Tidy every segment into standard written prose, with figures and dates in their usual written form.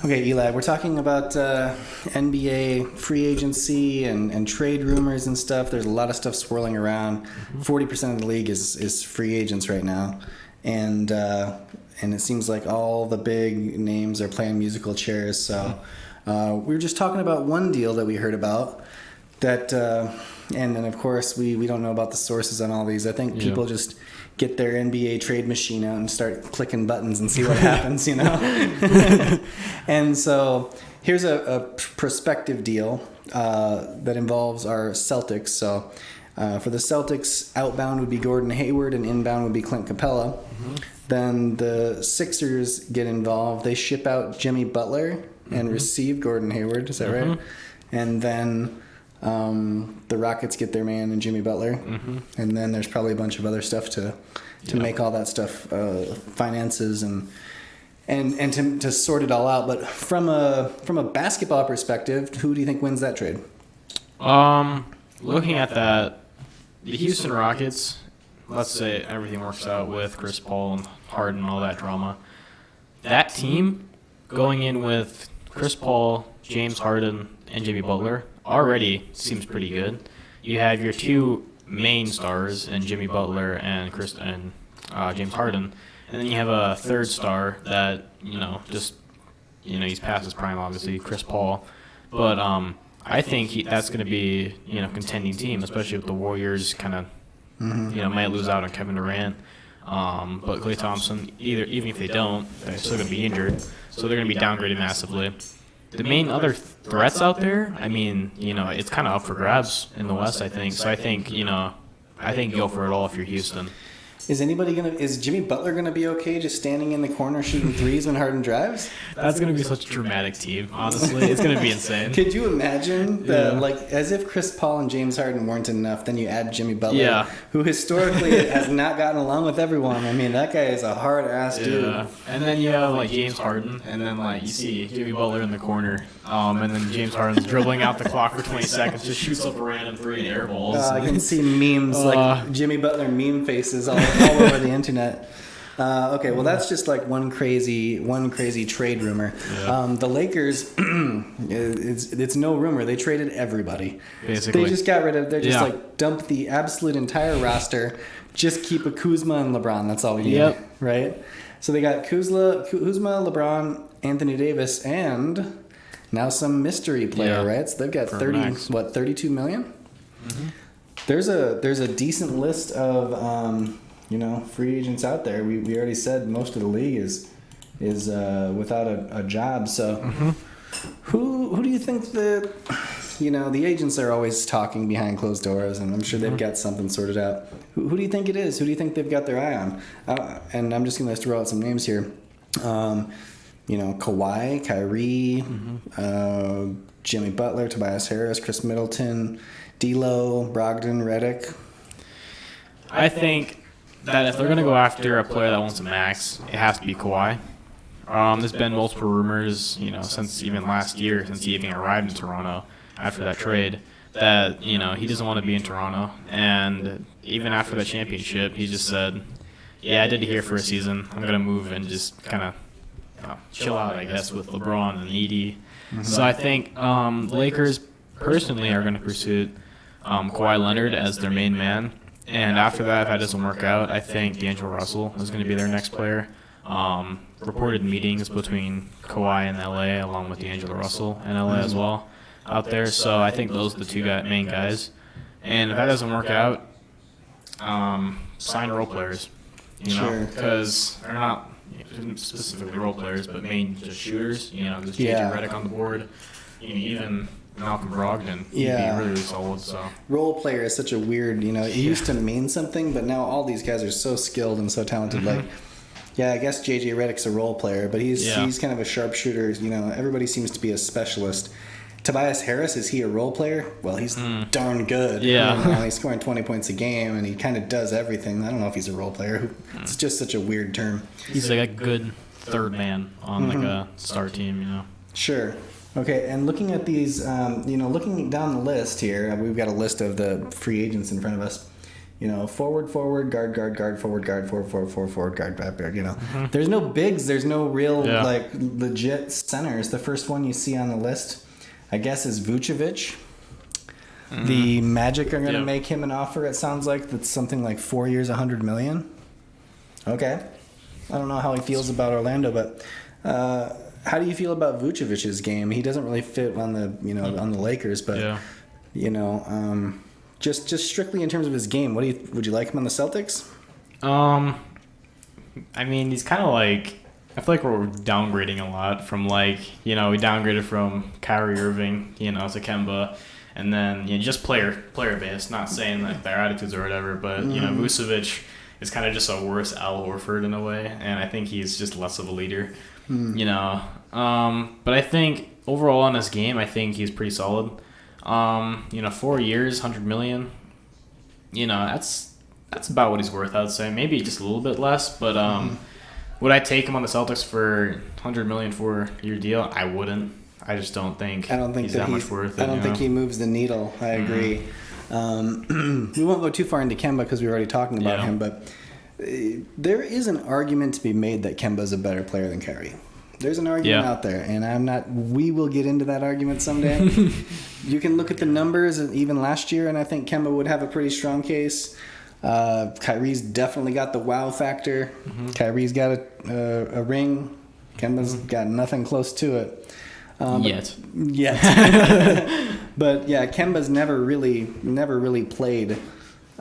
Okay, Eli, we're talking about NBA free agency and trade rumors and stuff. There's a lot of stuff swirling around. 40% of the league is free agents right now, and it seems like all the big names are playing musical chairs. So we were just talking about one deal that we heard about that, and then of course we don't know about the sources on all these. I think people just get their NBA trade machine out and start clicking buttons and see what happens, you know? And so here's a prospective deal that involves our Celtics. So for the Celtics, outbound would be Gordon Hayward and inbound would be Clint Capella. Then the Sixers get involved. They ship out Jimmy Butler and receive Gordon Hayward. Is that right? And then the Rockets get their man and Jimmy Butler, and then there's probably a bunch of other stuff to make all that stuff, finances and to sort it all out. But from a basketball perspective, who do you think wins that trade? Looking at that, the Houston Rockets. Let's say everything works out with Chris Paul and Harden and all that drama. That team going in with Chris Paul, James Harden, and Jimmy Butler already seems pretty good. You have your two main stars in Jimmy Butler and James Harden, and then you have a third star that he's past his prime, obviously, Chris Paul. But I think that's going to be contending team, especially with the Warriors kind of might lose out on Kevin Durant. But Klay Thompson, even if they don't, they're still going to be injured, so they're going to be downgraded massively. The main other threats out there, it's kind of up for grabs in the West, I think. So I think go for it all if you're Houston. Is Jimmy Butler gonna be okay just standing in the corner shooting threes when Harden drives? That's gonna be such a dramatic team, honestly. It's gonna be insane. Could you imagine as if Chris Paul and James Harden weren't enough, then you add Jimmy Butler, who historically has not gotten along with everyone. I mean, that guy is a hard ass dude. And then you have James Harden, and then you see Jimmy Butler in the corner, and then James Harden's dribbling out the clock for 20 seconds, just shoots up a random three and air balls. I can see memes like Jimmy Butler meme faces all over the internet. Okay, well that's just one crazy trade rumor. The Lakers, it's no rumor. They traded everybody. Basically, they just got rid of. They're just dumped the absolute entire roster. Just keep a Kuzma and LeBron. That's all we need, right? So they got Kuzma, LeBron, Anthony Davis, and now some mystery player, right? So they've got 32 million. There's a decent list of free agents out there. We already said most of the league is without a job. So who do you think the agents are always talking behind closed doors, and I'm sure they've got something sorted out. Who do you think it is? Who do you think they've got their eye on? And I'm just going to throw out some names here. Kawhi, Kyrie, Jimmy Butler, Tobias Harris, Chris Middleton, D'Lo, Brogdon, Redick. I think that if they're going to go after a player that wants a max, it has to be Kawhi. There's been multiple rumors, since even last year, since he even arrived in Toronto after that trade, that, he doesn't want to be in Toronto. And even after the championship, he just said, I did it here for a season. I'm going to move and just kind of chill out, I guess, with LeBron and ED. So I think Lakers personally are going to pursue Kawhi Leonard as their main man. And after that, if that doesn't work out, I think D'Angelo Russell is going to be their next player. Reported meetings between Kawhi in LA along with D'Angelo Russell in LA as well out there. So I think those are the two main guys. And if that doesn't work out, sign role players. Because they're not specifically role players, but main just shooters. Just JJ Redick on the board. Even Malcolm Brogdon. He'd be really solid. So role player is such a weird. It used to mean something, but now all these guys are so skilled and so talented. I guess JJ Redick's a role player, but he's kind of a sharpshooter. Everybody seems to be a specialist. Tobias Harris, is he a role player? Well, he's darn good. He's scoring 20 points a game, and he kind of does everything. I don't know if he's a role player. It's just such a weird term. He's like a good third man on a star team. Sure. Okay, and looking at these, looking down the list here, we've got a list of the free agents in front of us. forward, guard, forward, guard, back, There's no bigs. There's no real, legit centers. The first one you see on the list, I guess, is Vucevic. The Magic are going to make him an offer, it sounds like. That's something like 4 years, $100 million. Okay. I don't know how he feels about Orlando, but how do you feel about Vucevic's game? He doesn't really fit on the, on the Lakers, but, just strictly in terms of his game, would you like him on the Celtics? I mean, he's kind of like, I feel like we're downgrading a lot from we downgraded from Kyrie Irving, to Kemba. And then just player based, not saying that their attitudes or whatever, but Vucevic is kind of just a worse Al Horford in a way, and I think he's just less of a leader, But I think overall in this game, I think he's pretty solid. 4 years, $100 million. That's about what he's worth. I would say maybe just a little bit less, but would I take him on the Celtics for $100 million 4-year deal? I wouldn't. I just don't think. He's that much worth it. I don't think he moves the needle. I agree. We won't go too far into Kemba because we were already talking about him, but there is an argument to be made that Kemba's a better player than Kyrie. There's an argument out there, and we will get into that argument someday. You can look at the numbers even last year, and I think Kemba would have a pretty strong case. Kyrie's definitely got the wow factor. Kyrie's got a ring. Kemba's got nothing close to it. Yet. But yeah, Kemba's never really played.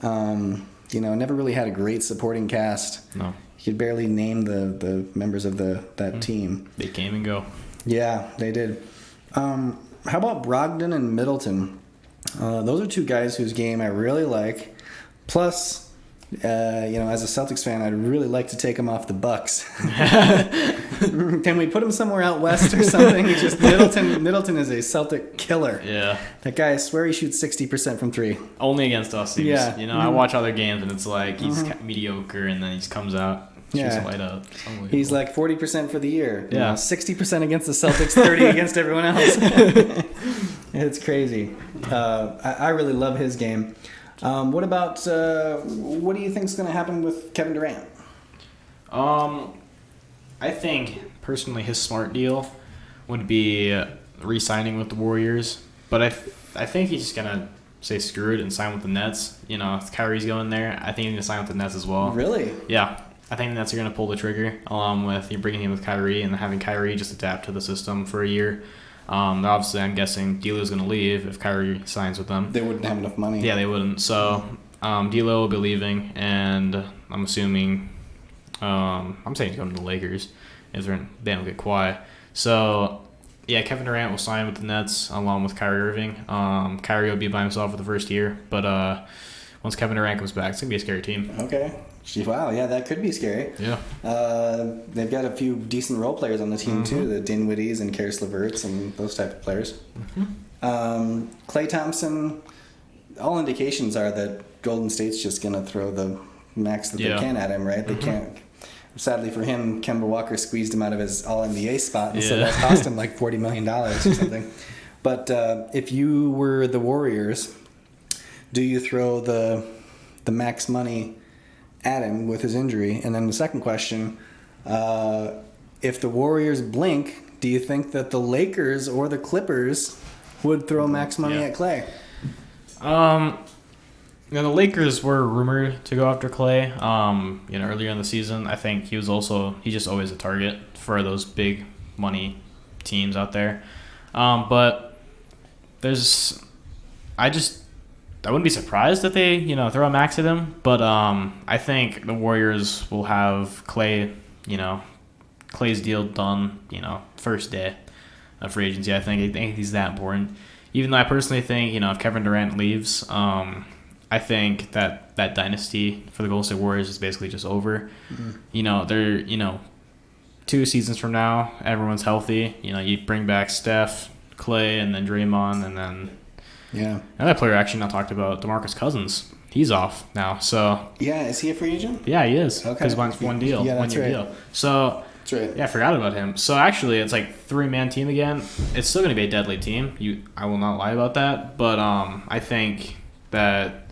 Never really had a great supporting cast. No. You could barely name the members of that team. They came and go. Yeah, they did. How about Brogdon and Middleton? Those are two guys whose game I really like. Plus, as a Celtics fan, I'd really like to take him off the Bucks. Can we put him somewhere out west or something? Middleton is a Celtic killer. Yeah. That guy, I swear he shoots 60% from three. Only against us, seems. Yeah. I watch other games and it's like he's mediocre and then he just comes out, shoots a light up. He's like 40% for the year. Yeah. 60% against the Celtics, 30 against everyone else. It's crazy. I really love his game. What do you think is going to happen with Kevin Durant? I think, personally, his smart deal would be re-signing with the Warriors. But I think he's just going to say screw it and sign with the Nets. If Kyrie's going there, I think he's going to sign with the Nets as well. Really? Yeah. I think the Nets are going to pull the trigger along with bringing him with Kyrie and having Kyrie just adapt to the system for a year. Obviously, I'm guessing D'Lo's going to leave if Kyrie signs with them. They wouldn't have enough money. Yeah, they wouldn't. So D'Lo will be leaving, and I'm assuming I'm saying he's going to the Lakers if they don't get Kawhi. So yeah, Kevin Durant will sign with the Nets along with Kyrie Irving. Kyrie will be by himself for the first year, but once Kevin Durant comes back, it's gonna be a scary team. Okay. Wow, yeah, that could be scary. Yeah. They've got a few decent role players on the team too, the Dinwiddies and Karis LeVerts and those type of players. Klay Thompson, all indications are that Golden State's just gonna throw the max that they can at him, right? They can't. Sadly for him, Kemba Walker squeezed him out of his All-NBA spot, and so that cost him like $40 million or something. But if you were the Warriors, do you throw the max money at him with his injury? And then the second question, if the Warriors blink, do you think that the Lakers or the Clippers would throw max money at Klay? The Lakers were rumored to go after Klay. Earlier in the season, I think he's just always a target for those big money teams out there. But I wouldn't be surprised if they, throw a max at him. But I think the Warriors will have Klay, Klay's deal done, first day of free agency. I think he's that important. Even though I personally think, if Kevin Durant leaves, I think that dynasty for the Golden State Warriors is basically just over. They're 2 seasons from now, everyone's healthy. You bring back Steph, Klay, and then Draymond, and then another player actually not talked about, DeMarcus Cousins. He's off now. So is he a free agent? Yeah, he is. Okay, because one deal, yeah, that's 1 year right. deal. So That's right. Yeah, I forgot about him. So actually, it's like 3-man team again. It's still going to be a deadly team. I will not lie about that. But I think that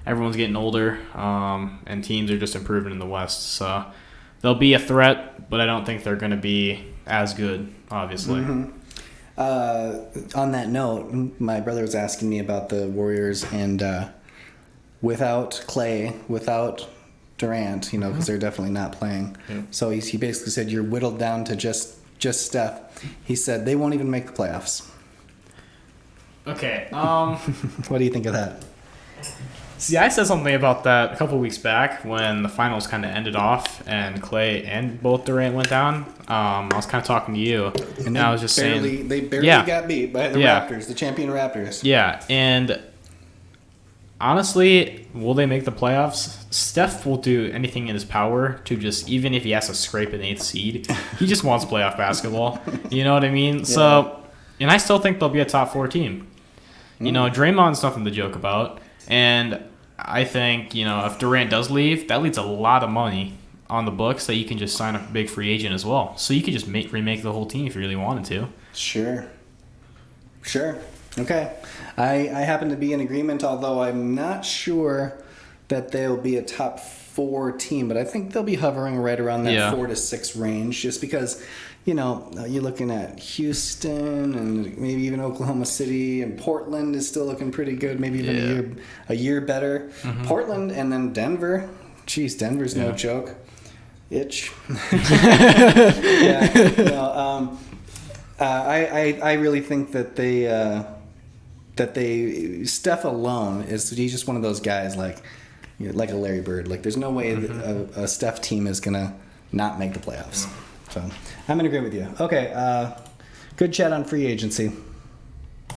everyone's getting older, and teams are just improving in the West. So they'll be a threat, but I don't think they're going to be as good, obviously. Mm-hmm. On that note, my brother was asking me about the Warriors, and without Clay, without Durant, because they're definitely not playing. Yeah. So he basically said you're whittled down to just Steph. He said they won't even make the playoffs. Okay. What do you think of that? See, I said something about that a couple weeks back when the finals kind of ended off and Clay and both Durant went down. I was kind of talking to you, and I was just saying they barely yeah. got beat by the Yeah. Raptors, the champion Raptors. Yeah, and honestly, will they make the playoffs? Steph will do anything in his power to just, even if he has to scrape an 8th seed, he just wants playoff basketball. You know what I mean? Yeah. So, and I still think they'll be a top 4 team. Draymond's nothing to joke about, and I think, if Durant does leave, that leaves a lot of money on the books that you can just sign a big free agent as well. So you could just remake the whole team if you really wanted to. Sure. Okay. I happen to be in agreement, although I'm not sure that they'll be a top 4 team, but I think they'll be hovering right around that 4 to 6 range, just because, you're looking at Houston and maybe even Oklahoma City, and Portland is still looking pretty good, maybe even a year better. Mm-hmm. Portland and then Denver. Jeez, Denver's no joke. Itch. I really think that Steph alone he's just one of those guys like a Larry Bird. Like, there's no way that a Steph team is gonna not make the playoffs. So I'm in agreement with you. Okay, good chat on free agency.